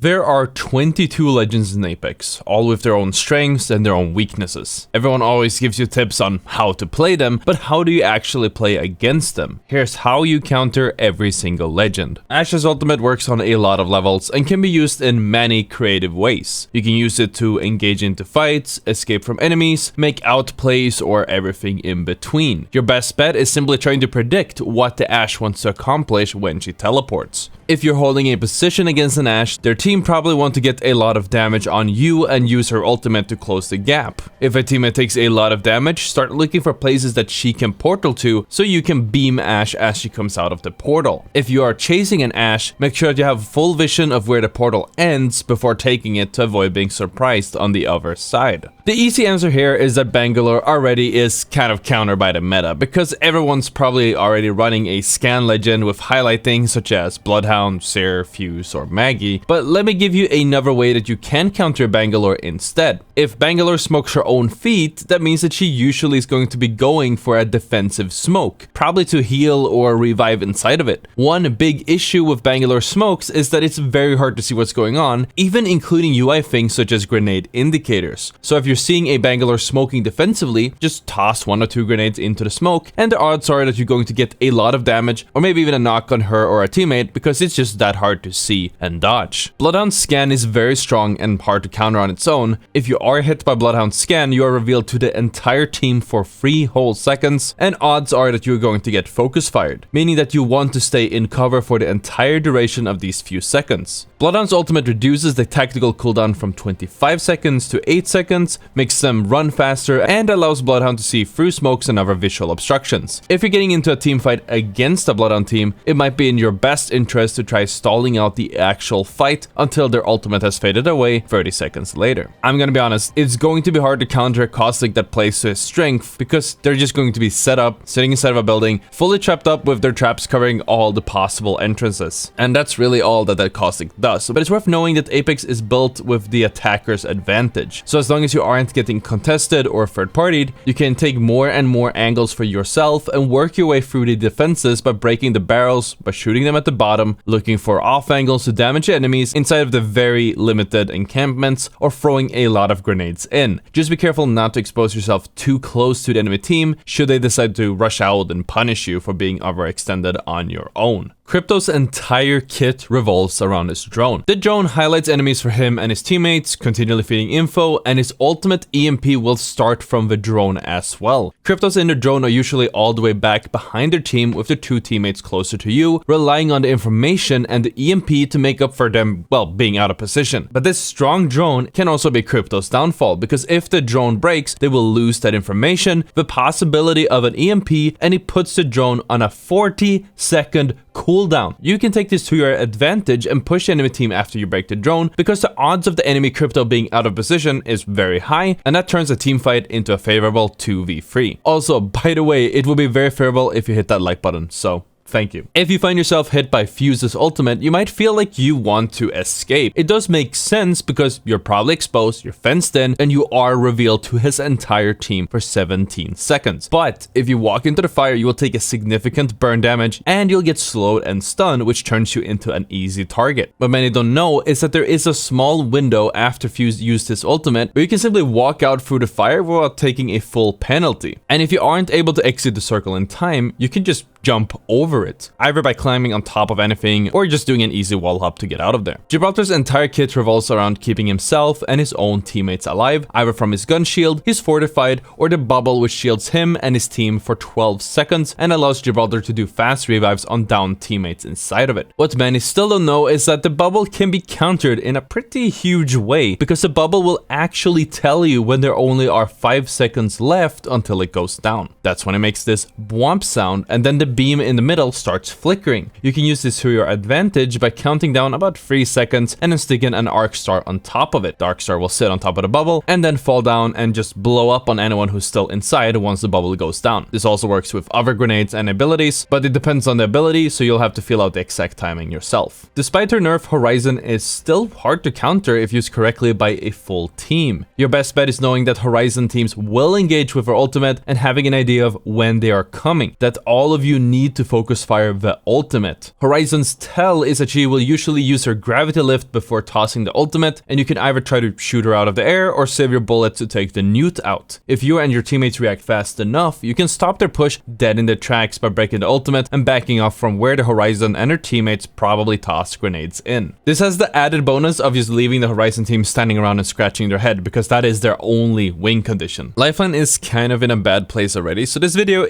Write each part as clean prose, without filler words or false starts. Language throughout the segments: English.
There are 22 legends in Apex, all with their own strengths and their own weaknesses. Everyone always gives you tips on how to play them, but how do you actually play against them? Here's how you counter every single legend. Ashe's ultimate works on a lot of levels and can be used in many creative ways. You can use it to engage into fights, escape from enemies, make outplays, or everything in between. Your best bet is simply trying to predict what the Ashe wants to accomplish when she teleports. If you're holding a position against an Ashe, their team probably want to get a lot of damage on you and use her ultimate to close the gap. If a teammate takes a lot of damage, start looking for places that she can portal to so you can beam Ashe as she comes out of the portal. If you are chasing an Ashe, make sure that you have full vision of where the portal ends before taking it to avoid being surprised on the other side. The easy answer here is that Bangalore already is kind of countered by the meta, because everyone's probably already running a scan legend with highlight things such as Bloodhound, SEER, Fuse, or Maggie. But let me give you another way that you can counter Bangalore instead. If Bangalore smokes her own feet, that means that she usually is going to be going for a defensive smoke, probably to heal or revive inside of it. One big issue with Bangalore smokes is that it's very hard to see what's going on, even including UI things such as grenade indicators. So if you're seeing a Bangalore smoking defensively, just toss 1 or 2 grenades into the smoke, and the odds are that you're going to get a lot of damage, or maybe even a knock on her or a teammate, because it's just that hard to see and dodge. Bloodhound's scan is very strong and hard to counter on its own. If you are hit by Bloodhound's scan, you are revealed to the entire team for 3 whole seconds, and odds are that you're going to get focus fired, meaning that you want to stay in cover for the entire duration of these few seconds. Bloodhound's ultimate reduces the tactical cooldown from 25 seconds to 8 seconds, makes them run faster, and allows Bloodhound to see through smokes and other visual obstructions. If you're getting into a team fight against a Bloodhound team, it might be in your best interest to try stalling out the actual fight until their ultimate has faded away 30 seconds later. I'm gonna be honest, it's going to be hard to counter a Caustic that plays to his strength, because they're just going to be set up, sitting inside of a building, fully trapped up with their traps covering all the possible entrances. And that's really all that Caustic does. But it's worth knowing that Apex is built with the attacker's advantage. So as long as you aren't getting contested or third-partied, you can take more and more angles for yourself and work your way through the defenses by breaking the barrels, by shooting them at the bottom, looking for off angles to damage enemies inside of the very limited encampments, or throwing a lot of grenades in. Just be careful not to expose yourself too close to the enemy team should they decide to rush out and punish you for being overextended on your own. Crypto's entire kit revolves around his drone. The drone highlights enemies for him and his teammates, continually feeding info, and his ultimate EMP will start from the drone as well. Cryptos in the drone are usually all the way back behind their team with their 2 teammates closer to you, relying on the information and the EMP to make up for them, well, being out of position. But this strong drone can also be Crypto's downfall, because if the drone breaks, they will lose that information, the possibility of an EMP, and it puts the drone on a 40-second cooldown. You can take this to your advantage and push the enemy team after you break the drone, because the odds of the enemy Crypto being out of position is very high, and that turns a team fight into a favorable 2v3. Also, by the way, it will be very favorable if you hit that like button, so thank you. If you find yourself hit by Fuse's ultimate, you might feel like you want to escape. It does make sense because you're probably exposed, you're fenced in, and you are revealed to his entire team for 17 seconds. But if you walk into the fire, you will take a significant burn damage and you'll get slowed and stunned, which turns you into an easy target. What many don't know is that there is a small window after Fuse used his ultimate where you can simply walk out through the fire without taking a full penalty. And if you aren't able to exit the circle in time, you can just jump over it, either by climbing on top of anything or just doing an easy wall hop to get out of there. Gibraltar's entire kit revolves around keeping himself and his own teammates alive, either from his gun shield, his fortified, or the bubble, which shields him and his team for 12 seconds and allows Gibraltar to do fast revives on downed teammates inside of it. What many still don't know is that the bubble can be countered in a pretty huge way, because the bubble will actually tell you when there only are 5 seconds left until it goes down. That's when it makes this bwomp sound, and then the beam in the middle starts flickering. You can use this to your advantage by counting down about 3 seconds and then sticking an arc star on top of it. The arc star will sit on top of the bubble and then fall down and just blow up on anyone who's still inside once the bubble goes down. This also works with other grenades and abilities, but it depends on the ability, so you'll have to feel out the exact timing yourself. Despite her nerf, Horizon is still hard to counter if used correctly by a full team. Your best bet is knowing that Horizon teams will engage with her ultimate and having an idea of when they are coming, that all of you need to focus fire the ultimate. Horizon's tell is that she will usually use her gravity lift before tossing the ultimate, and you can either try to shoot her out of the air or save your bullet to take the newt out. If you and your teammates react fast enough, you can stop their push dead in their tracks by breaking the ultimate and backing off from where the Horizon and her teammates probably tossed grenades in. This has the added bonus of just leaving the Horizon team standing around and scratching their head, because that is their only win condition. Lifeline is kind of in a bad place already, so this video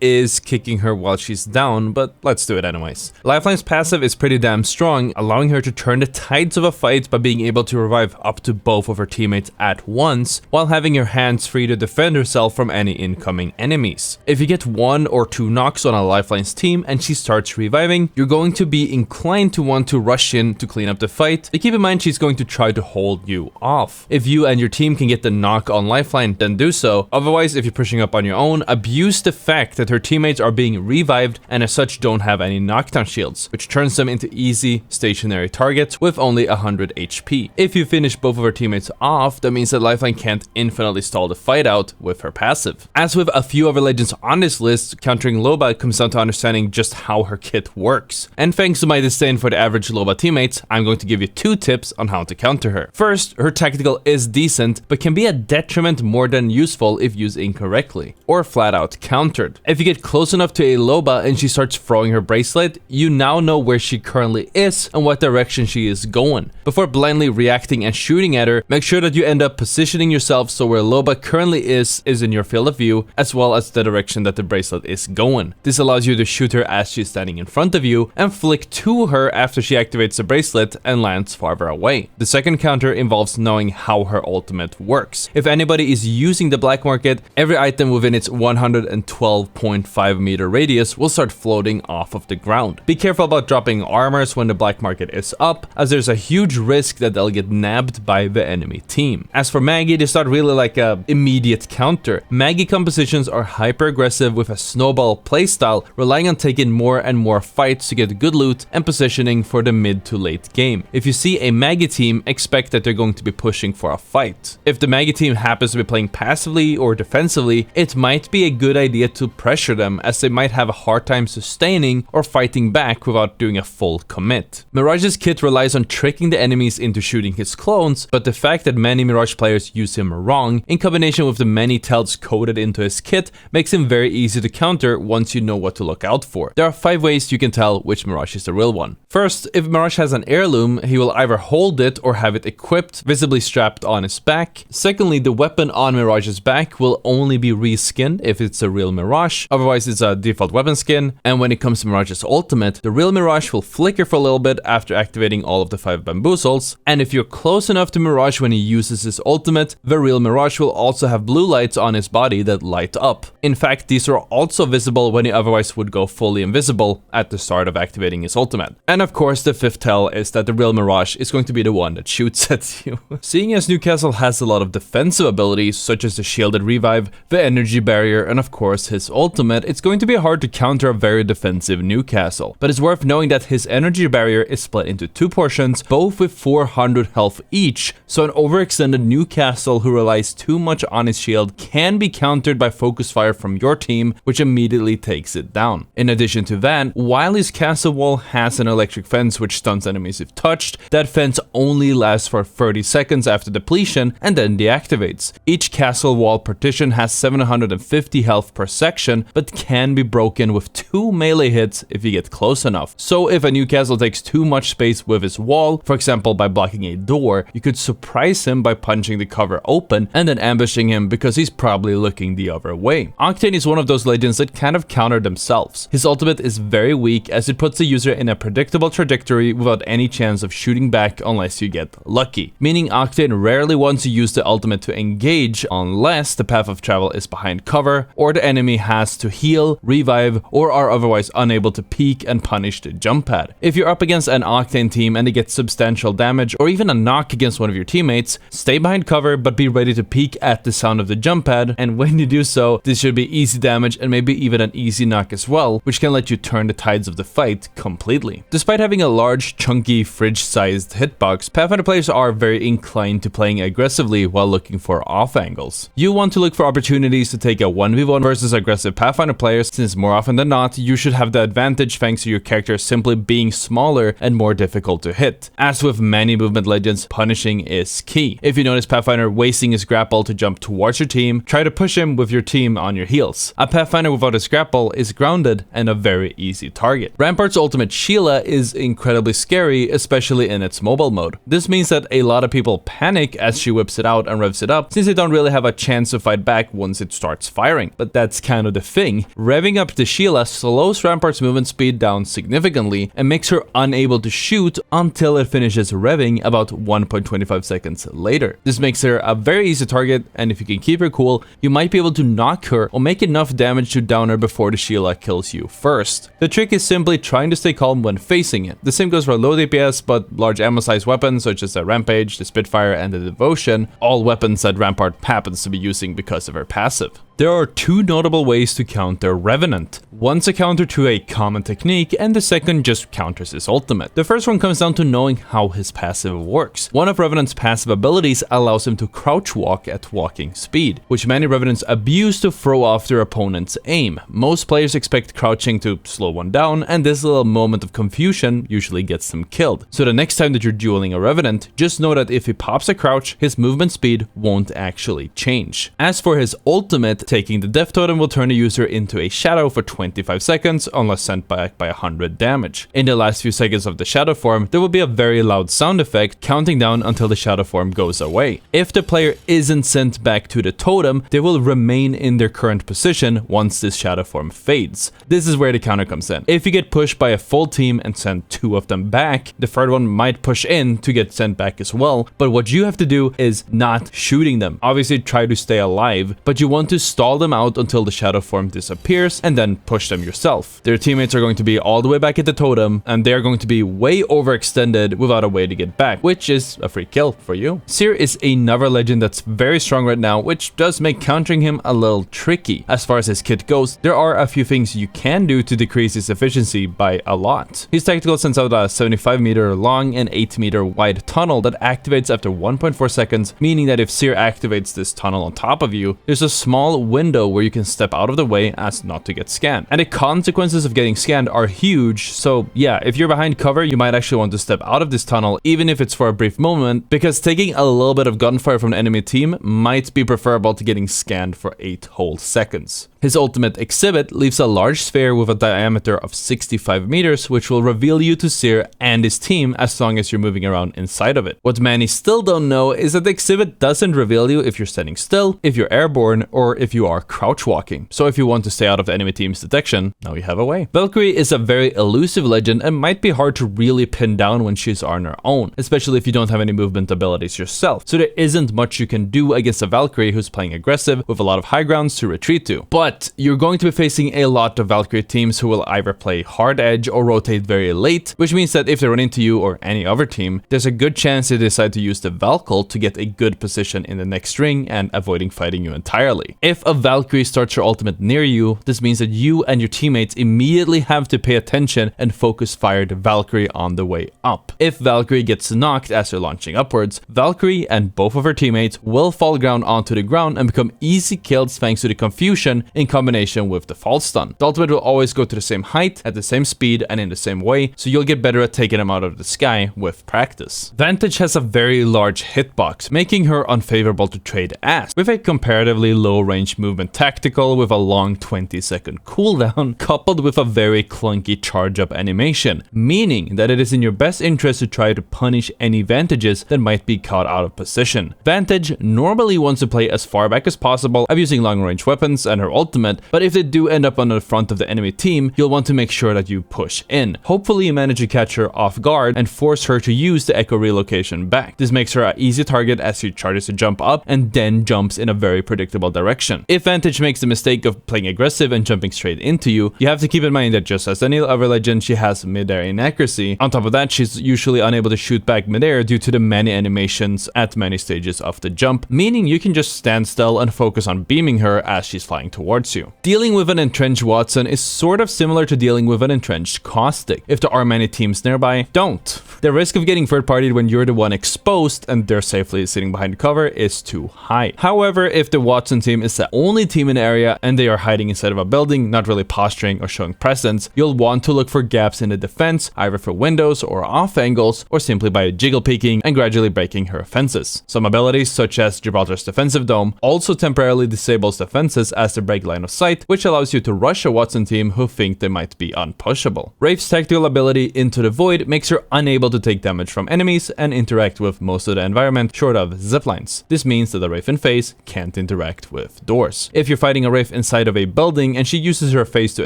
is kicking her while she's down, but let's do it anyways. Lifeline's passive is pretty damn strong, allowing her to turn the tides of a fight by being able to revive up to both of her teammates at once, while having her hands free to defend herself from any incoming enemies. If you get 1 or 2 knocks on a Lifeline's team and she starts reviving, you're going to be inclined to want to rush in to clean up the fight, but keep in mind she's going to try to hold you off. If you and your team can get the knock on Lifeline, then do so. Otherwise, if you're pushing up on your own, abuse the fact that her teammates are being revived and as such don't have any knockdown shields, which turns them into easy stationary targets with only 100 HP. If you finish both of her teammates off, that means that Lifeline can't infinitely stall the fight out with her passive. As with a few other legends on this list, countering LOBA comes down to understanding just how her kit works. And thanks to my disdain for the average LOBA teammates, I'm going to give you 2 tips on how to counter her. First, her tactical is decent, but can be a detriment more than useful if used incorrectly, or flat out countered. If you get close enough to a LOBA and she starts throwing her bracelet, you now know where she currently is and what direction she is going. Before blindly reacting and shooting at her, make sure that you end up positioning yourself so where LOBA currently is in your field of view, as well as the direction that the bracelet is going. This allows you to shoot her as she's standing in front of you and flick to her after she activates the bracelet and lands farther away. The second counter involves knowing how her ultimate works. If anybody is using the black market, every item within its 112.5 meter radius will start floating off of the ground. Be careful about dropping armors when the black market is up, as there's a huge risk that they'll get nabbed by the enemy team. As for Maggie, they start really like a immediate counter. Maggie compositions are hyper aggressive with a snowball playstyle, relying on taking more and more fights to get good loot and positioning for the mid to late game. If you see a Maggie team, expect that they're going to be pushing for a fight. If the Maggie team happens to be playing passively or defensively, it might be a good idea to pressure them, as they might have a hard time sustaining or fighting back without doing a full commit. Mirage's kit relies on tricking the enemies into shooting his clones, but the fact that many Mirage players use him wrong, in combination with the many tells coded into his kit, makes him very easy to counter once you know what to look out for. There are 5 ways you can tell which Mirage is the real one. First, if Mirage has an heirloom, he will either hold it or have it equipped, visibly strapped on his back. Secondly, the weapon on Mirage's back will only be reskinned if it's a real Mirage, otherwise it's a default weapon skin. And when it comes to Mirage's ultimate, the real Mirage will flicker for a little bit after activating all of the 5 bamboozles, and if you're close enough to Mirage when he uses his ultimate, the real Mirage will also have blue lights on his body that light up. In fact, these are also visible when he otherwise would go fully invisible at the start of activating his ultimate. And of course, the 5th tell is that the real Mirage is going to be the one that shoots at you. Seeing as Newcastle has a lot of defensive abilities, such as the shielded revive, the energy barrier, and of course his ultimate, it's going to be hard to counter a very defensive Newcastle. But it's worth knowing that his energy barrier is split into 2 portions, both with 400 health each, so an overextended Newcastle who relies too much on his shield can be countered by focus fire from your team, which immediately takes it down. In addition to that, while his castle wall has an electric fence which stuns enemies if touched, that fence only lasts for 30 seconds after depletion and then deactivates. Each castle wall partition has 750 health per section, but can be broken with 2 melee hits if you get close enough. So if a Newcastle takes too much space with his wall, for example by blocking a door, you could surprise him by punching the cover open and then ambushing him because he's probably looking the other way. Octane is one of those legends that kind of counter themselves. His ultimate is very weak, as it puts the user in a predictable trajectory without any chance of shooting back unless you get lucky. Meaning Octane rarely wants to use the ultimate to engage unless the path of travel is behind cover, or the enemy has to heal, revive, or are otherwise unable to peek and punish the jump pad. If you're up against an Octane team and they get substantial damage or even a knock against one of your teammates, stay behind cover but be ready to peek at the sound of the jump pad, and when you do so, this should be easy damage and maybe even an easy knock as well, which can let you turn the tides of the fight completely. Despite having a large, chunky, fridge-sized hitbox, Pathfinder players are very inclined to playing aggressively while looking for off angles. You want to look for opportunities to take a 1v1 versus aggressive Pathfinder players, since more often than not, you should have the advantage thanks to your character simply being smaller and more difficult to hit. As with many movement legends, punishing is key. If you notice Pathfinder wasting his grapple to jump towards your team, try to push him with your team on your heels. A Pathfinder without his grapple is grounded and a very easy target. Rampart's ultimate Sheila is incredibly scary, especially in its mobile mode. This means that a lot of people panic as she whips it out and revs it up, since they don't really have a chance to fight back once it starts firing. But that's kind of the thing. Revving up the Sheila slows Rampart's movement speed down significantly and makes her unable to shoot until it finishes revving about 1.25 seconds later. This makes her a very easy target, and if you can keep her cool, you might be able to knock her or make enough damage to down her before the Sheila kills you first. The trick is simply trying to stay calm when facing it. The same goes for low DPS but large ammo-sized weapons such as the Rampage, the Spitfire, and the Devotion, all weapons that Rampart happens to be using because of her passive. There are two notable ways to counter Revenant. One's a counter to a common technique, and the second just counters his ultimate. The first one comes down to knowing how his passive works. One of Revenant's passive abilities allows him to crouch walk at walking speed, which many Revenants abuse to throw off their opponent's aim. Most players expect crouching to slow one down, and this little moment of confusion usually gets them killed. So the next time that you're dueling a Revenant, just know that if he pops a crouch, his movement speed won't actually change. As for his ultimate, taking the Death Totem will turn the user into a shadow for 25 seconds unless sent back by 100 damage. In the last few seconds of the shadow form, there will be a very loud sound effect counting down until the shadow form goes away. If the player isn't sent back to the totem, they will remain in their current position once this shadow form fades. This is where the counter comes in. If you get pushed by a full team and send two of them back, the third one might push in to get sent back as well, but what you have to do is not shooting them. Obviously try to stay alive, but you want to stall them out until the shadow form disappears and then push them yourself. Their teammates are going to be all the way back at the totem, and they're going to be way overextended without a way to get back, which is a free kill for you. SEER is another legend that's very strong right now, which does make countering him a little tricky. As far as his kit goes, there are a few things you can do to decrease his efficiency by a lot. His tactical sends out a 75-meter long and 8-meter wide tunnel that activates after 1.4 seconds, meaning that if SEER activates this tunnel on top of you, there's a small window where you can step out of the way as not to get scanned. And the consequences of getting scanned are huge, so yeah, if you're behind cover, you might actually want to step out of this tunnel, even if it's for a brief moment, because taking a little bit of gunfire from the enemy team might be preferable to getting scanned for 8 whole seconds. His ultimate Exhibit leaves a large sphere with a diameter of 65 meters, which will reveal you to SEER and his team as long as you're moving around inside of it. What many still don't know is that the Exhibit doesn't reveal you if you're standing still, if you're airborne, or if you are crouch walking. So if you want to stay out of the enemy team's detection, now you have a way. Valkyrie is a very elusive legend and might be hard to really pin down when she's on her own, especially if you don't have any movement abilities yourself. So there isn't much you can do against a Valkyrie who's playing aggressive with a lot of high grounds to retreat to. But you're going to be facing a lot of Valkyrie teams who will either play hard edge or rotate very late, which means that if they run into you or any other team, there's a good chance they decide to use the Valkyl to get a good position in the next ring and avoiding fighting you entirely. If a Valkyrie starts her ultimate near you, this means that you and your teammates immediately have to pay attention and focus fire the Valkyrie on the way up. If Valkyrie gets knocked as they're launching upwards, Valkyrie and both of her teammates will fall down onto the ground and become easy kills thanks to the confusion in combination with the fall stun. The ultimate will always go to the same height, at the same speed, and in the same way, so you'll get better at taking them out of the sky with practice. Vantage has a very large hitbox, making her unfavorable to trade as, with a comparatively low range movement tactical with a long 20-second cooldown, coupled with a very clunky charge up animation, meaning that it is in your best interest to try to punish any Vantages that might be caught out of position. Vantage normally wants to play as far back as possible, abusing long range weapons and her ultimate, but if they do end up on the front of the enemy team, you'll want to make sure that you push in. Hopefully you manage to catch her off guard and force her to use the echo relocation back. This makes her an easy target as she charges to jump up and then jumps in a very predictable direction. If Vantage makes the mistake of playing aggressive and jumping straight into you, you have to keep in mind that just as any other legend, she has mid-air inaccuracy. On top of that, she's usually unable to shoot back mid-air due to the many animations at many stages of the jump, meaning you can just stand still and focus on beaming her as she's flying towards you. Dealing with an entrenched WATTSON is sort of similar to dealing with an entrenched CAUSTIC. If there are many teams nearby, don't. The risk of getting third-partied when you're the one exposed and they're safely sitting behind cover is too high. However, if the WATTSON team is the only team in the area and they are hiding inside of a building, not really posturing or showing presence, you'll want to look for gaps in the defense, either through windows or off angles, or simply by jiggle peeking and gradually breaking her defenses. Some abilities, such as Gibraltar's defensive dome, also temporarily disables defenses as they break line of sight, which allows you to rush a WATTSON team who think they might be unpushable. WRAITH's tactical ability Into the Void makes her unable to take damage from enemies and interact with most of the environment short of ziplines. This means that the Wraith in phase can't interact with doors. If you're fighting a Wraith inside of a building and she uses her phase to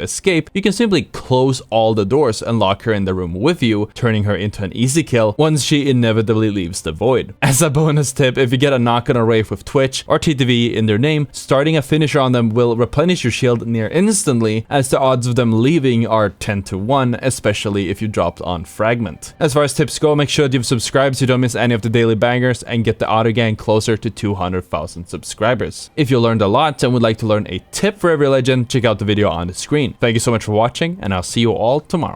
escape, you can simply close all the doors and lock her in the room with you, turning her into an easy kill once she inevitably leaves the void. As a bonus tip, if you get a knock on a Wraith with Twitch or TTV in their name, starting a finisher on them will replenish your shield near instantly, as the odds of them leaving are 10 to 1, especially if you dropped on Fragment. As far as tips go, make sure that you've subscribed so you don't miss any of the daily bangers and get the Ottr gang closer to 200,000 subscribers. If you learned a lot and would like to learn a tip for every legend, check out the video on the screen. Thank you so much for watching, and I'll see you all tomorrow.